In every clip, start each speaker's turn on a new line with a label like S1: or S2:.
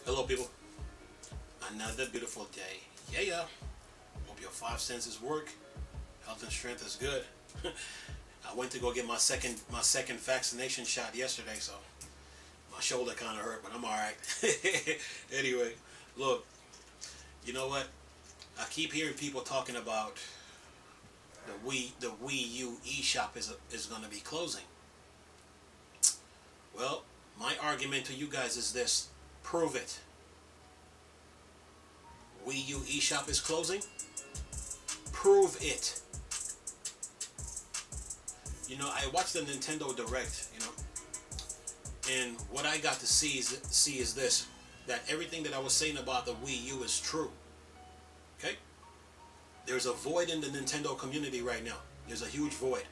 S1: Hello people, another beautiful day. Yeah. Hope your 5 senses work. Health and strength is good. I went to go get my second vaccination shot yesterday, so my shoulder kind of hurt, but I'm alright. Anyway, look, you know what? I keep hearing people talking about the Wii U eShop is going to be closing. Well, my argument to you guys is this. Prove it. Wii U eShop is closing? Prove it. You know, I watched the Nintendo Direct, and what I got to see is this, that everything that I was saying about the Wii U is true. Okay? There's a void in the Nintendo community right now. There's a huge void.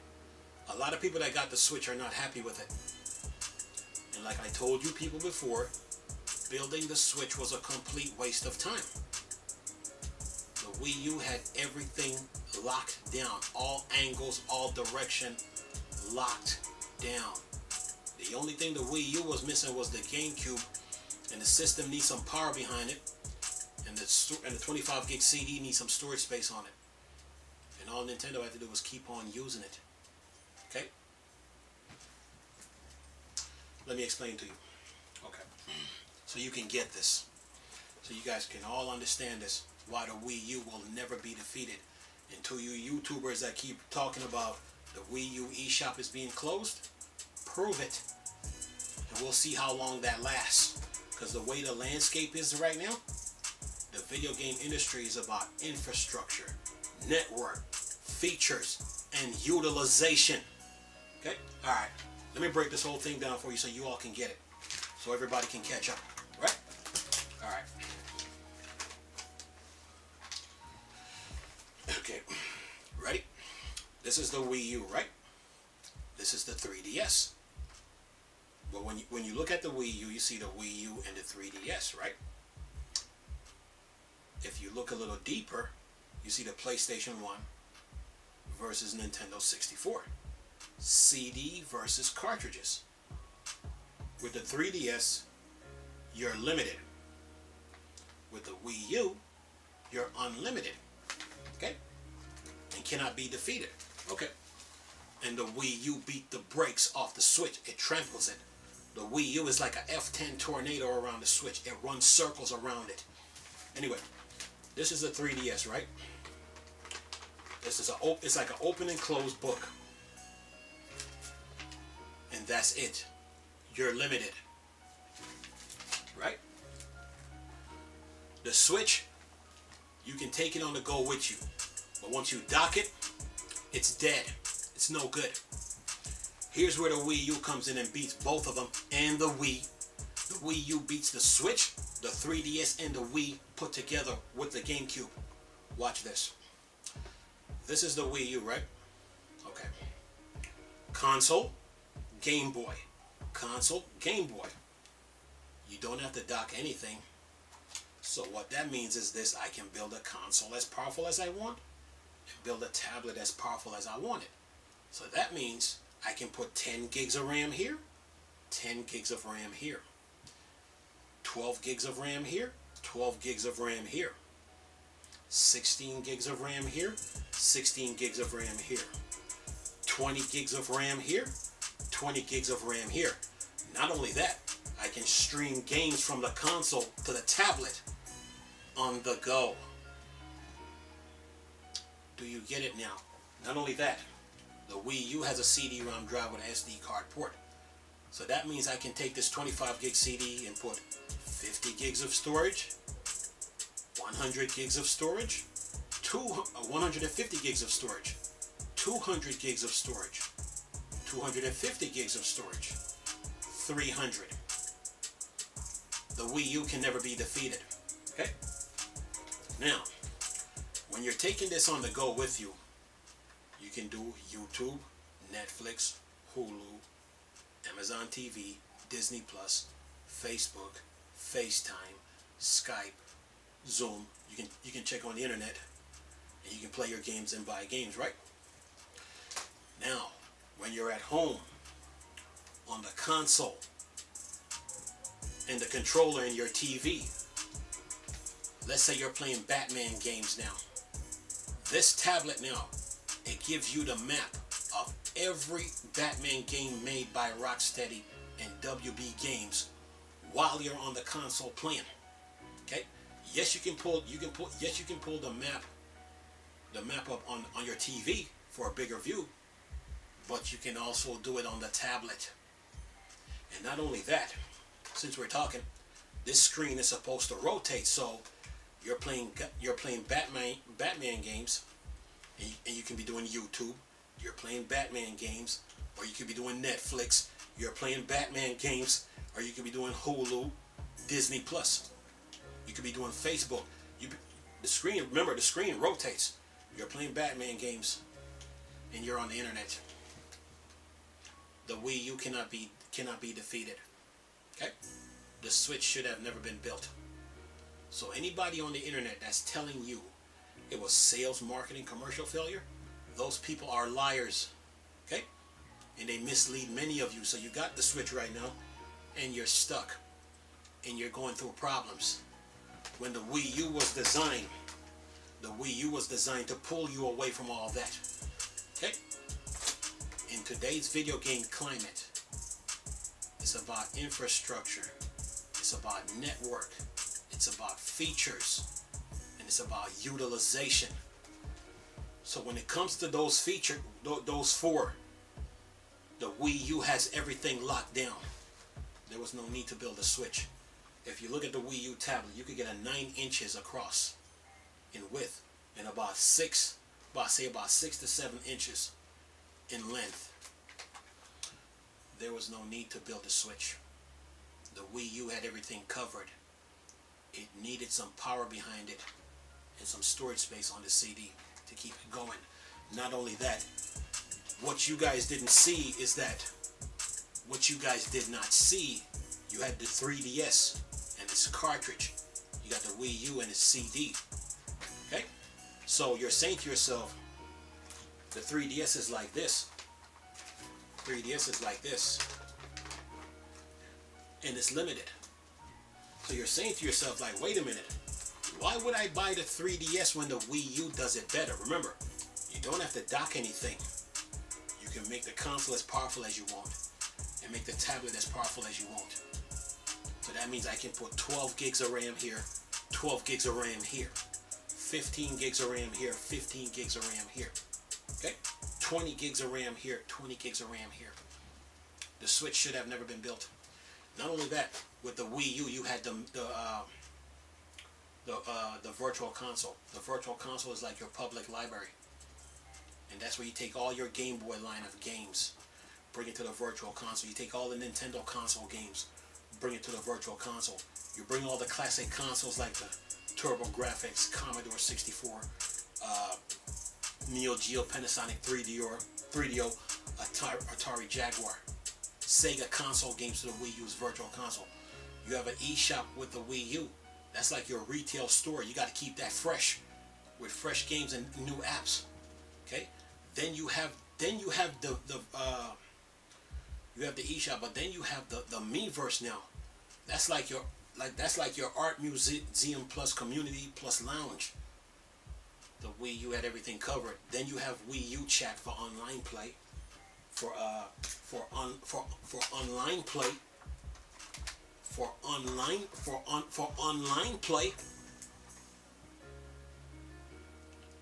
S1: A lot of people that got the Switch are not happy with it. And like I told you people before, building the Switch was a complete waste of time. The Wii U had everything locked down. All angles, all direction, locked down. The only thing the Wii U was missing was the GameCube, and the system needs some power behind it, and the 25 gig CD needs some storage space on it. And all Nintendo had to do was keep on using it. Okay? Let me explain to you. Okay. So you can get this. So you guys can all understand this. Why the Wii U will never be defeated. And to you YouTubers that keep talking about the Wii U eShop is being closed, prove it. And we'll see how long that lasts. Because the way the landscape is right now, the video game industry is about infrastructure, network, features, and utilization. Okay? Alright. Let me break this whole thing down for you so you all can get it. So everybody can catch up. Right? Alright. Okay. Ready? This is the Wii U, right? This is the 3DS. But when you look at the Wii U, you see the Wii U and the 3DS, right? If you look a little deeper, you see the PlayStation 1 versus Nintendo 64. CD versus cartridges. With the 3DS, you're limited. With the Wii U, you're unlimited. Okay? And cannot be defeated. Okay. And the Wii U beat the brakes off the Switch. It tramples it. The Wii U is like a F10 tornado around the Switch. It runs circles around it. Anyway, this is the 3DS, right? This is it's like an open and closed book. And that's it. You're limited. Right? The Switch, you can take it on the go with you. But once you dock it, it's dead. It's no good. Here's where the Wii U comes in and beats both of them and the Wii. The Wii U beats the Switch, the 3DS, and the Wii put together with the GameCube. Watch this. This is the Wii U, right? Okay. Console, Game Boy. Console, Game Boy. You don't have to dock anything. So what that means is this: I can build a console as powerful as I want, and build a tablet as powerful as I want it. So that means I can put 10 gigs of RAM here, 10 gigs of RAM here, 12 gigs of RAM here, 12 gigs of RAM here, 16 gigs of RAM here, 16 gigs of RAM here, 20 gigs of RAM here, 20 gigs of RAM here. Not only that, I can stream games from the console to the tablet on the go. Do you get it now? Not only that, the Wii U has a CD-ROM drive with an SD card port. So that means I can take this 25 gig CD and put 50 gigs of storage, 100 gigs of storage, 150 gigs of storage, 200 gigs of storage, 250 gigs of storage, 300. The Wii U can never be defeated. Okay? Now, when you're taking this on the go with you, you can do YouTube, Netflix, Hulu, Amazon TV, Disney Plus, Facebook, FaceTime, Skype, Zoom. You can check on the internet, and you can play your games and buy games, right? Now, when you're at home on the console, and the controller in your TV. Let's say you're playing Batman games now. This tablet now, it gives you the map of every Batman game made by Rocksteady and WB Games while you're on the console playing. Okay? Yes, you can pull the map up on your TV for a bigger view, but you can also do it on the tablet. And not only that, since we're talking, this screen is supposed to rotate, so you're playing Batman games, and you can be doing YouTube. You're playing Batman games, or you could be doing Netflix. You're playing Batman games, or you could be doing Hulu, Disney Plus. You could be doing Facebook. The screen, remember, the screen rotates. You're playing Batman games, and you're on the internet. The Wii U cannot be defeated. Okay? The Switch should have never been built. So anybody on the internet that's telling you it was sales, marketing, commercial failure, those people are liars. Okay? And they mislead many of you. So you got the Switch right now, and you're stuck, and you're going through problems. When the Wii U was designed, to pull you away from all that. Okay? In today's video game climate, it's about infrastructure, it's about network, it's about features, and it's about utilization. So when it comes to those features, those four, the Wii U has everything locked down. There was no need to build a Switch. If you look at the Wii U tablet, you could get a 9 inches across in width and about 6 to 7 inches in length. There was no need to build a Switch. The Wii U had everything covered. It needed some power behind it and some storage space on the CD to keep it going. Not only that, what you guys didn't see is that you had the 3DS and its cartridge. You got the Wii U and its CD. Okay? So you're saying to yourself, the 3DS is like this. 3DS is like this. And it's limited. So you're saying to yourself, like, wait a minute. Why would I buy the 3DS when the Wii U does it better? Remember, you don't have to dock anything. You can make the console as powerful as you want and make the tablet as powerful as you want. So that means I can put 12 gigs of RAM here, 12 gigs of RAM here, 15 gigs of RAM here, 15 gigs of RAM here. Okay? 20 gigs of RAM here, 20 gigs of RAM here. The Switch should have never been built. Not only that, with the Wii U, you had the Virtual Console. The Virtual Console is like your public library. And that's where you take all your Game Boy line of games, bring it to the Virtual Console. You take all the Nintendo console games, bring it to the Virtual Console. You bring all the classic consoles like the TurboGrafx, Commodore 64, Neo Geo, Panasonic 3DO, Atari Jaguar. Sega console games to the Wii U's Virtual Console. You have an eShop with the Wii U. That's like your retail store. You got to keep that fresh with fresh games and new apps. Okay? Then you have the eShop, but then you have the Miiverse now. That's like your art museum plus community plus lounge. The Wii U had everything covered. Then you have Wii U chat for online play. For online play.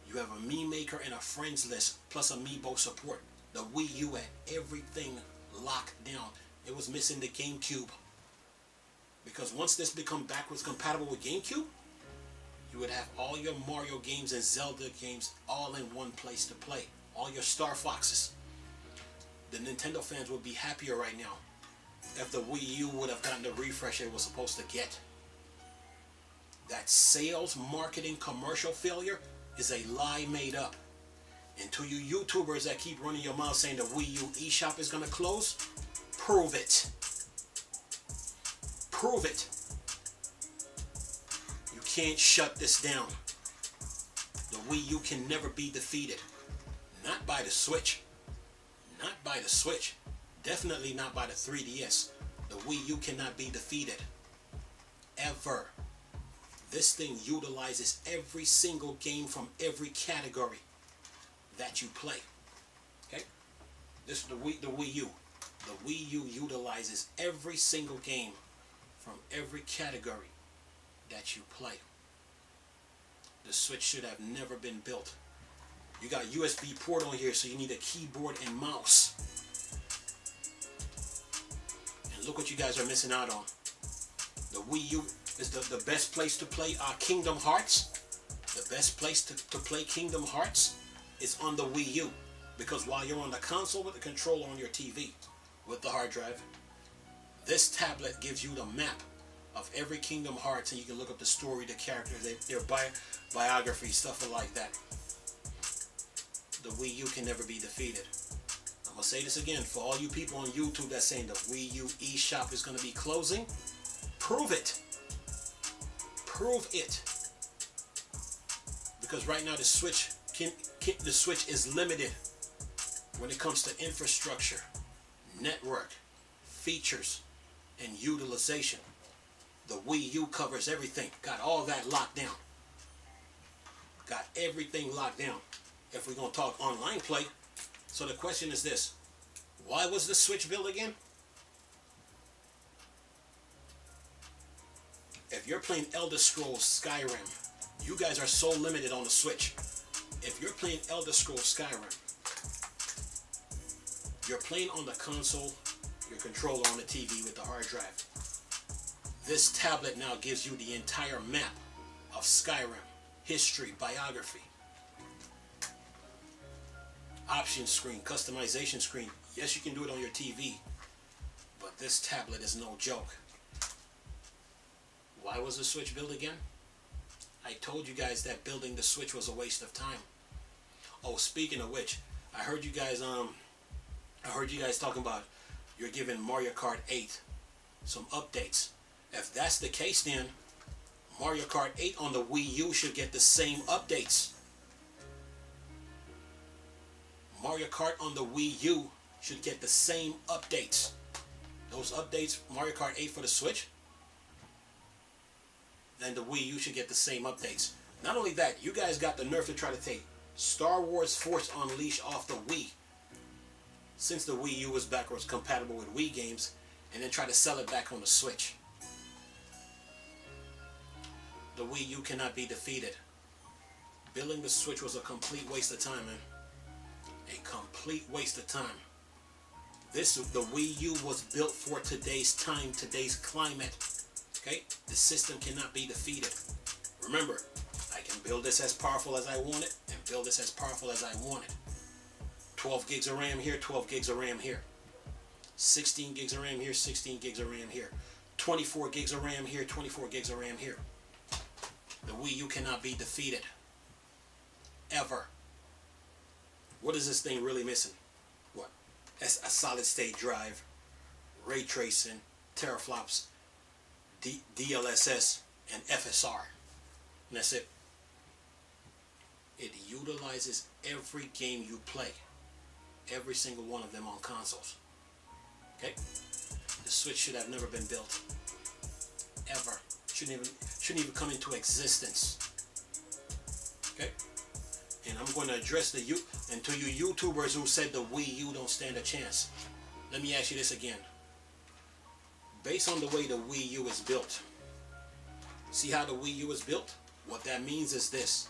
S1: You have a Mii Maker and a friends list plus Amiibo support. The Wii U had everything locked down. It was missing the GameCube. Because once this become backwards compatible with GameCube, you would have all your Mario games and Zelda games all in one place to play. All your Star Foxes. The Nintendo fans would be happier right now if the Wii U would have gotten the refresh it was supposed to get. That sales, marketing, commercial failure is a lie made up. And to you YouTubers that keep running your mouth saying the Wii U eShop is going to close, prove it. Prove it. You can't shut this down. The Wii U can never be defeated. Not by the Switch. Not by the Switch. Definitely not by the 3DS. The Wii U cannot be defeated. ever. This thing utilizes every single game from every category that you play. Okay? This is the Wii U. The Wii U utilizes every single game from every category that you play. The Switch should have never been built. You got USB port on here, so you need a keyboard and mouse. And look what you guys are missing out on. The Wii U is the best place to play Kingdom Hearts. The best place to play Kingdom Hearts is on the Wii U. Because while you're on the console with the controller on your TV, with the hard drive, this tablet gives you the map of every Kingdom Hearts, and you can look up the story, the characters, their biography, stuff like that. The Wii U can never be defeated. I'm going to say this again, for all you people on YouTube that's saying the Wii U eShop is going to be closing, prove it. Prove it. Because right now the Switch is limited when it comes to infrastructure, network, features, and utilization. The Wii U covers everything. Got all that locked down. Got everything locked down. If we're going to talk online play. So the question is this. Why was the Switch built again? If you're playing Elder Scrolls Skyrim, you guys are so limited on the Switch. If you're playing Elder Scrolls Skyrim, you're playing on the console, your controller on the TV with the hard drive. This tablet now gives you the entire map of Skyrim, history, biography, option screen, customization screen. Yes, you can do it on your TV, but this tablet is no joke. Why was the Switch built again? I told you guys that building the Switch was a waste of time. Oh, speaking of which, I heard you guys talking about you're giving Mario Kart 8 some updates. If that's the case, then Mario Kart 8 on the Wii U should get the same updates. Mario Kart on the Wii U should get the same updates. Those updates, Mario Kart 8 for the Switch, then the Wii U should get the same updates. Not only that, you guys got the nerve to try to take Star Wars Force Unleashed off the Wii, since the Wii U was backwards compatible with Wii games, and then try to sell it back on the Switch. The Wii U cannot be defeated. Building the Switch was a complete waste of time, man. A complete waste of time. The Wii U was built for today's time, today's climate. Okay? The system cannot be defeated. Remember, I can build this as powerful as I want it, and build this as powerful as I want it. 12 gigs of RAM here, 12 gigs of RAM here. 16 gigs of RAM here, 16 gigs of RAM here. 24 gigs of RAM here, 24 gigs of RAM here. The Wii U cannot be defeated. Ever. What is this thing really missing? What? A solid state drive, ray tracing, teraflops, DLSS, and FSR. And that's it. It utilizes every game you play. Every single one of them on consoles. Okay? The Switch should have never been built. Ever. Shouldn't even come into existence. Okay? And I'm going to address to you YouTubers who said the Wii U don't stand a chance. Let me ask you this again. Based on the way the Wii U is built, see how the Wii U is built? What that means is this.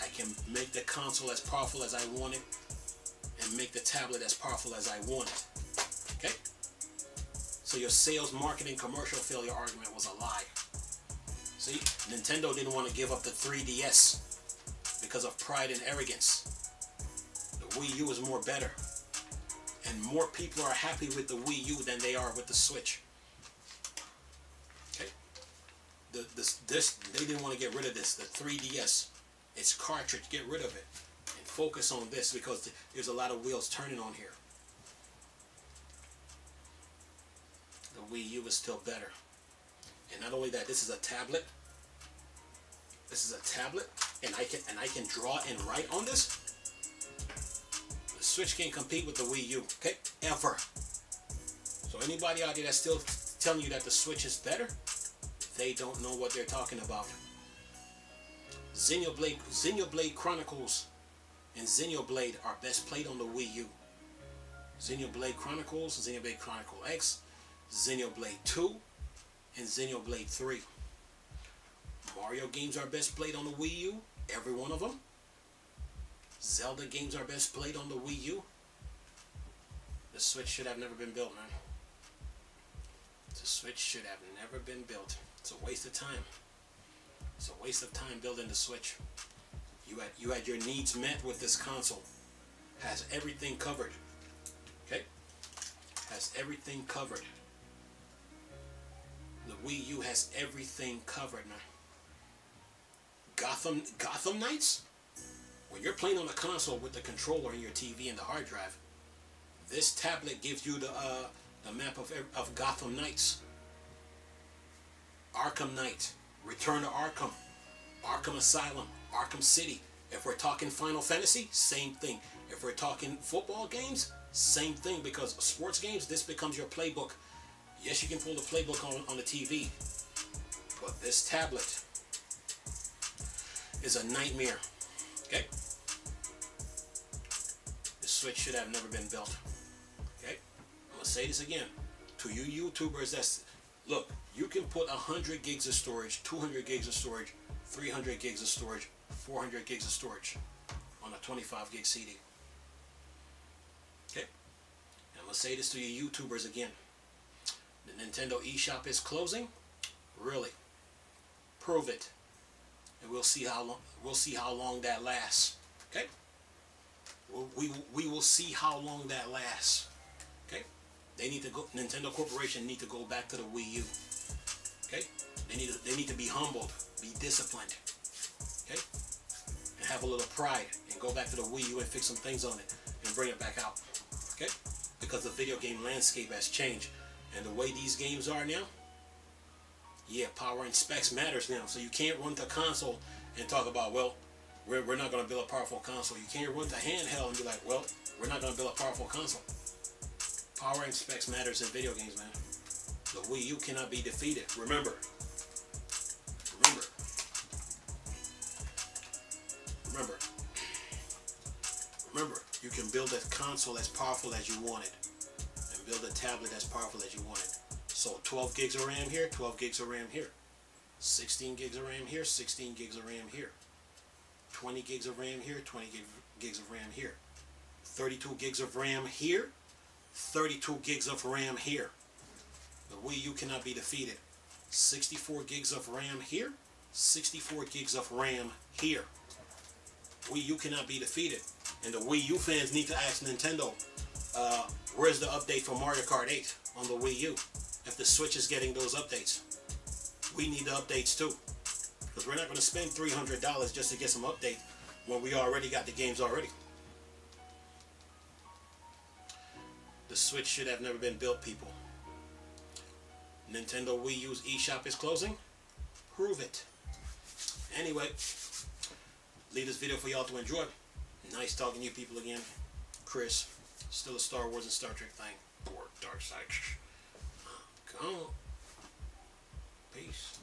S1: I can make the console as powerful as I want it, and make the tablet as powerful as I want it. Okay? So your sales, marketing, commercial failure argument was a lie. See, Nintendo didn't want to give up the 3DS because of pride and arrogance. The Wii U is more better. And more people are happy with the Wii U than they are with the Switch. Okay? They didn't want to get rid of this, the 3DS. It's cartridge, get rid of it. And focus on this because there's a lot of wheels turning on here. The Wii U is still better. And not only that, this is a tablet. This is a tablet, and I can draw and write on this. The Switch can't compete with the Wii U, okay? Ever. So anybody out there that's still telling you that the Switch is better, They don't know what they're talking about. Xenoblade Chronicles and Xenoblade are best played on the Wii U. Xenoblade Chronicles, Xenoblade Chronicle X, Xenoblade 2, and Xenoblade 3. Mario games are best played on the Wii U, every one of them. Zelda games are best played on the Wii U. The Switch should have never been built, man. The Switch should have never been built. It's a waste of time. It's a waste of time building the Switch. You had your needs met with this console. Has everything covered. Okay? Has everything covered. The Wii U has everything covered, man. Gotham Knights? When you're playing on a console with the controller and your TV and the hard drive, this tablet gives you the map of Gotham Knights. Arkham Knight, Return to Arkham, Arkham Asylum, Arkham City. If we're talking Final Fantasy, same thing. If we're talking football games, same thing, because sports games, this becomes your playbook. Yes, you can pull the playbook on the TV, but this tablet is a nightmare. Okay? The Switch should have never been built. Okay? I'm gonna say this again. To you YouTubers, look, you can put 100 gigs of storage, 200 gigs of storage, 300 gigs of storage, 400 gigs of storage on a 25 gig CD. Okay? And I'm gonna say this to you YouTubers again. The Nintendo eShop is closing. Really? Prove it. And we'll see how long. We'll see how long that lasts. Okay? We will see how long that lasts. Okay? They need to go. Nintendo Corporation need to go back to the Wii U. Okay? They need to be humbled, be disciplined. Okay? And have a little pride and go back to the Wii U and fix some things on it and bring it back out. Okay? Because the video game landscape has changed. And the way these games are now, yeah, power and specs matters now. So you can't run to console and talk about, well, we're not going to build a powerful console. You can't run to handheld and be like, well, we're not going to build a powerful console. Power and specs matters in video games, man. The Wii U cannot be defeated. Remember, you can build a console as powerful as you wanted. Build a tablet as powerful as you wanted. So 12 gigs of RAM here, 12 gigs of RAM here. 16 gigs of RAM here, 16 gigs of RAM here. 20 gigs of RAM here, 20 gigs of RAM here. 32 gigs of RAM here, 32 gigs of RAM here. The Wii U cannot be defeated. 64 gigs of RAM here, 64 gigs of RAM here. Wii U cannot be defeated. And the Wii U fans need to ask Nintendo, where's the update for Mario Kart 8 on the Wii U? If the Switch is getting those updates, we need the updates too. Because we're not going to spend $300 just to get some updates when we already got the games already. The Switch should have never been built, people. Nintendo Wii U's eShop is closing. Prove it. Anyway, leave this video for y'all to enjoy. Nice talking to you people again. Chris. Still a Star Wars and Star Trek thing. Or Dark Side. Come on. Peace.